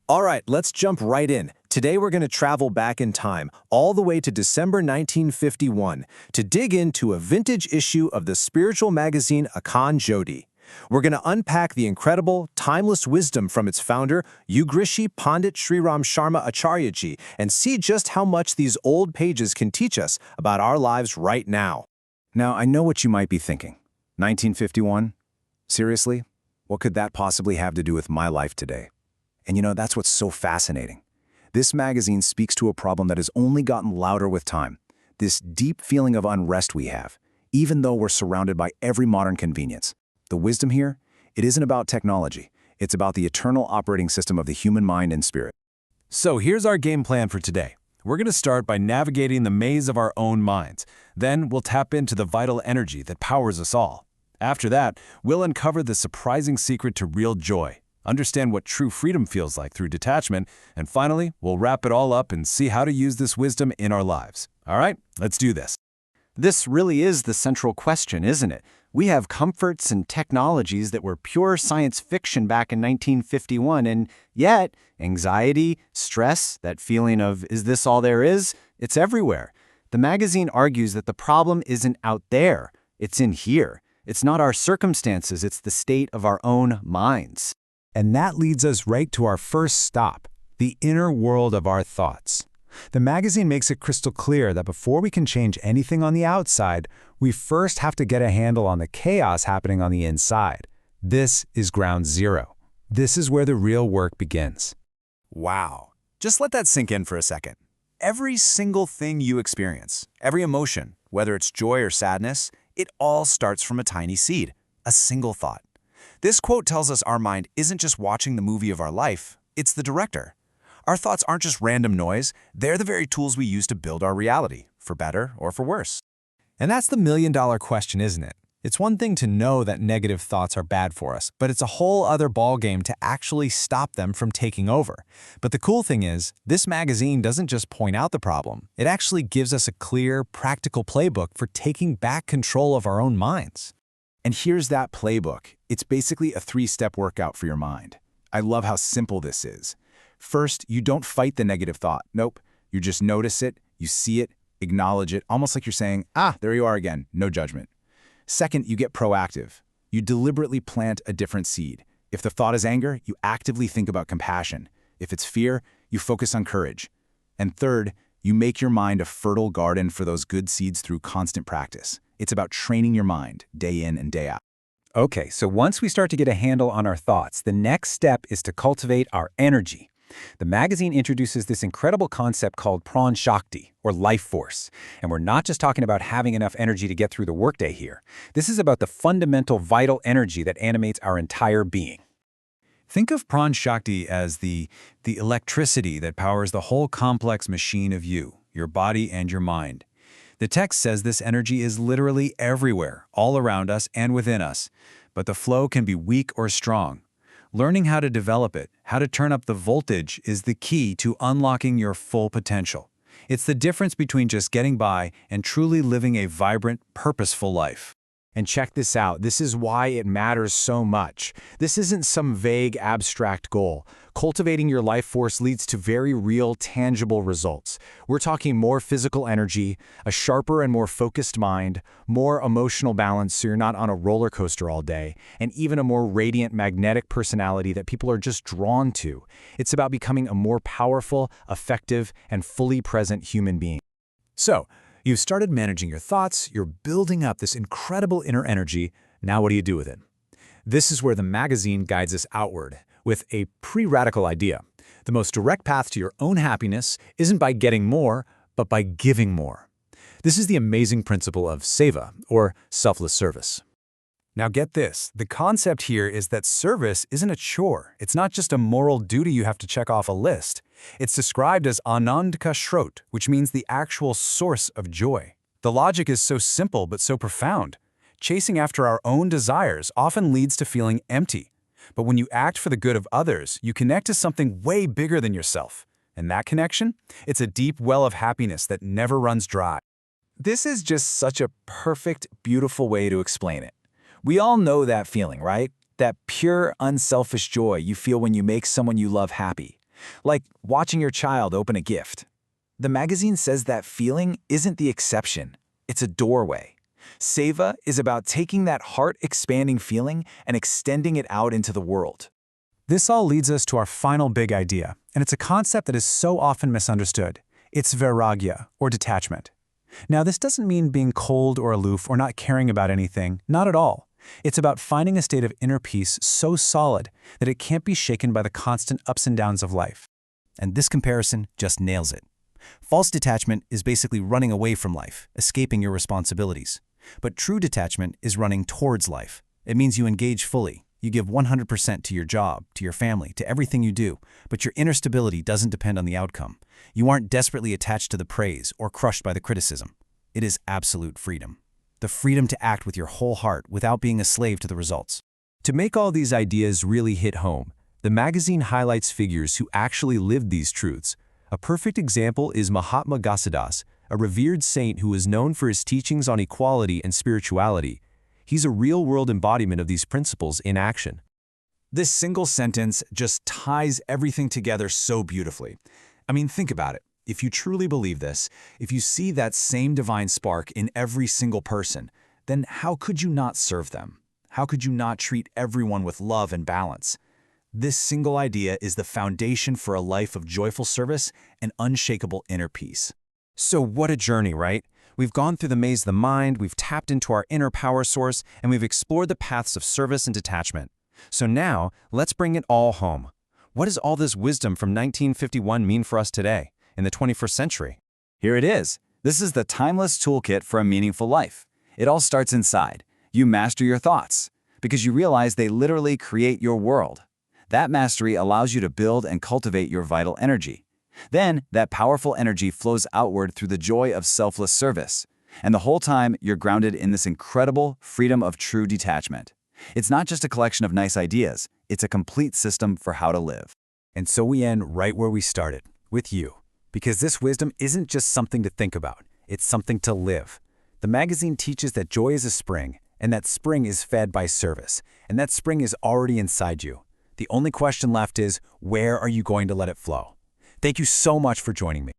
All right, let's jump right in. Today we're going to travel back in time, all the way to December 1951, to dig into a vintage issue of the spiritual magazine Akhand Jyoti. We're going to unpack the incredible, timeless wisdom from its founder, Yugrishi Pandit Sriram Sharma Acharyaji, and see just how much these old pages can teach us about our lives right now. Now, I know what you might be thinking. 1951? Seriously? What could that possibly have to do with my life today? And that's what's so fascinating. This magazine speaks to a problem that has only gotten louder with time. This deep feeling of unrest we have, even though we're surrounded by every modern convenience. The wisdom here? It isn't about technology. It's about the eternal operating system of the human mind and spirit. So here's our game plan for today. We're going to start by navigating the maze of our own minds. Then we'll tap into the vital energy that powers us all. After that, we'll uncover the surprising secret to real joy, understand what true freedom feels like through detachment, and finally, we'll wrap it all up and see how to use this wisdom in our lives. All right, let's do this. This really is the central question, isn't it? We have comforts and technologies that were pure science fiction back in 1951, and yet, anxiety, stress, that feeling of, is this all there is? It's everywhere. The magazine argues that the problem isn't out there, it's in here. It's not our circumstances, it's the state of our own minds. And that leads us right to our first stop, the inner world of our thoughts. The magazine makes it crystal clear that before we can change anything on the outside, we first have to get a handle on the chaos happening on the inside. This is ground zero. This is where the real work begins. Wow. Just let that sink in for a second. Every single thing you experience, every emotion, whether it's joy or sadness, it all starts from a tiny seed, a single thought. This quote tells us our mind isn't just watching the movie of our life, it's the director. Our thoughts aren't just random noise, they're the very tools we use to build our reality, for better or for worse. And that's the million-dollar question, isn't it? It's one thing to know that negative thoughts are bad for us, but it's a whole other ballgame to actually stop them from taking over. But the cool thing is, this magazine doesn't just point out the problem. It actually gives us a clear, practical playbook for taking back control of our own minds. And here's that playbook. It's basically a 3-step workout for your mind. I love how simple this is. First, you don't fight the negative thought. Nope. You just notice it, you see it, acknowledge it, almost like you're saying, there you are again, no judgment. Second, you get proactive. You deliberately plant a different seed. If the thought is anger, you actively think about compassion. If it's fear, you focus on courage. And third, you make your mind a fertile garden for those good seeds through constant practice. It's about training your mind day in and day out. Okay, so once we start to get a handle on our thoughts, the next step is to cultivate our energy. The magazine introduces this incredible concept called Pran Shakti, or life force. And we're not just talking about having enough energy to get through the workday here. This is about the fundamental vital energy that animates our entire being. Think of Pran Shakti as the electricity that powers the whole complex machine of you, your body and your mind. The text says this energy is literally everywhere, all around us and within us, but the flow can be weak or strong. Learning how to develop it, how to turn up the voltage, is the key to unlocking your full potential. It's the difference between just getting by and truly living a vibrant, purposeful life. And check this out, this is why it matters so much. This isn't some vague, abstract goal. Cultivating your life force leads to very real, tangible results. We're talking more physical energy, a sharper and more focused mind, more emotional balance so you're not on a roller coaster all day, and even a more radiant, magnetic personality that people are just drawn to. It's about becoming a more powerful, effective, and fully present human being. So, you've started managing your thoughts, you're building up this incredible inner energy. Now what do you do with it? This is where the magazine guides us outward with a pre-radical idea. The most direct path to your own happiness isn't by getting more, but by giving more. This is the amazing principle of seva, or selfless service. Now get this, the concept here is that service isn't a chore. It's not just a moral duty you have to check off a list. It's described as Anand Ka Shrot, which means the actual source of joy. The logic is so simple but so profound. Chasing after our own desires often leads to feeling empty. But when you act for the good of others, you connect to something way bigger than yourself. And that connection? It's a deep well of happiness that never runs dry. This is just such a perfect, beautiful way to explain it. We all know that feeling, right? That pure, unselfish joy you feel when you make someone you love happy. Like watching your child open a gift. The magazine says that feeling isn't the exception, it's a doorway. Seva is about taking that heart-expanding feeling and extending it out into the world. This all leads us to our final big idea, and it's a concept that is so often misunderstood. It's vairagya, or detachment. Now, this doesn't mean being cold or aloof or not caring about anything, not at all. It's about finding a state of inner peace so solid that it can't be shaken by the constant ups and downs of life. And this comparison just nails it. False detachment is basically running away from life, escaping your responsibilities. But true detachment is running towards life. It means you engage fully. You give 100% to your job, to your family, to everything you do, but your inner stability doesn't depend on the outcome. You aren't desperately attached to the praise or crushed by the criticism. It is absolute freedom. The freedom to act with your whole heart without being a slave to the results. To make all these ideas really hit home, the magazine highlights figures who actually lived these truths. A perfect example is Mahatma Gausidas, a revered saint who is known for his teachings on equality and spirituality. He's a real-world embodiment of these principles in action. This single sentence just ties everything together so beautifully. I mean, think about it. If you truly believe this, if you see that same divine spark in every single person, then how could you not serve them? How could you not treat everyone with love and balance? This single idea is the foundation for a life of joyful service and unshakable inner peace. So what a journey, right? We've gone through the maze of the mind, we've tapped into our inner power source, and we've explored the paths of service and detachment. So now, let's bring it all home. What does all this wisdom from 1951 mean for us today, in the 21st century? Here it is. This is the timeless toolkit for a meaningful life. It all starts inside. You master your thoughts, because you realize they literally create your world. That mastery allows you to build and cultivate your vital energy. Then, that powerful energy flows outward through the joy of selfless service. And the whole time, you're grounded in this incredible freedom of true detachment. It's not just a collection of nice ideas, it's a complete system for how to live. And so we end right where we started, with you. Because this wisdom isn't just something to think about, it's something to live. The magazine teaches that joy is a spring, and that spring is fed by service, and that spring is already inside you. The only question left is, where are you going to let it flow? Thank you so much for joining me.